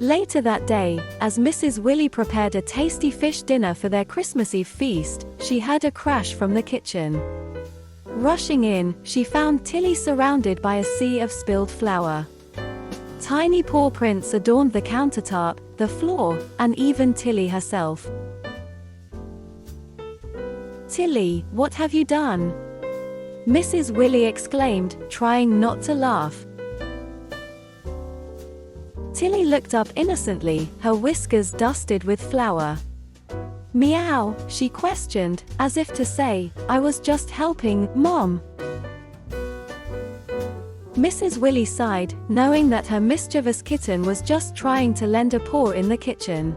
Later that day, as Mrs. Willy prepared a tasty fish dinner for their Christmas Eve feast, she heard a crash from the kitchen. Rushing in, she found Tilly surrounded by a sea of spilled flour. Tiny paw prints adorned the countertop, the floor, and even Tilly herself. "Tilly, what have you done?" Mrs. Willy exclaimed, trying not to laugh. Tilly looked up innocently, her whiskers dusted with flour. "Meow," she questioned, as if to say, "I was just helping, Mom." Mrs. Willy sighed, knowing that her mischievous kitten was just trying to lend a paw in the kitchen.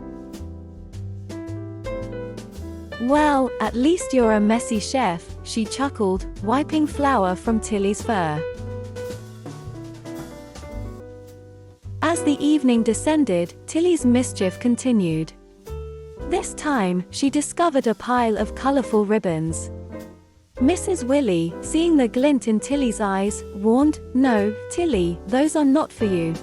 "Well, at least you're a messy chef," she chuckled, wiping flour from Tilly's fur. As the evening descended, Tilly's mischief continued. This time, she discovered a pile of colorful ribbons. Mrs. Willy, seeing the glint in Tilly's eyes, warned, "No, Tilly, those are not for you."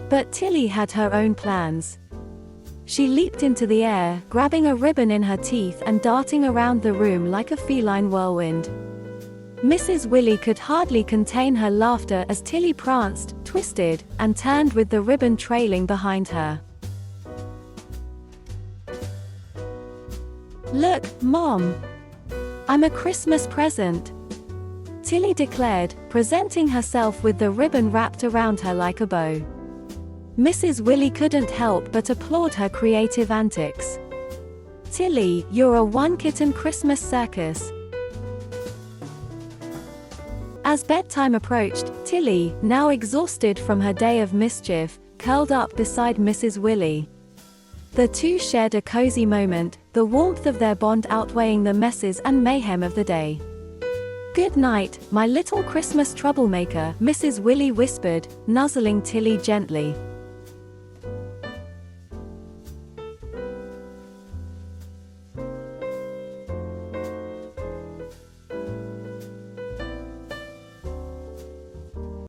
But Tilly had her own plans. She leaped into the air, grabbing a ribbon in her teeth and darting around the room like a feline whirlwind. Mrs. Willy could hardly contain her laughter as Tilly pranced, twisted, and turned with the ribbon trailing behind her. "Look, Mom! I'm a Christmas present," Tilly declared, presenting herself with the ribbon wrapped around her like a bow. Mrs. Willy couldn't help but applaud her creative antics. "Tilly, you're a one-kitten Christmas circus." As bedtime approached, Tilly, now exhausted from her day of mischief, curled up beside Mrs. Willy. The two shared a cozy moment, the warmth of their bond outweighing the messes and mayhem of the day. "Good night, my little Christmas troublemaker," Mrs. Willy whispered, nuzzling Tilly gently.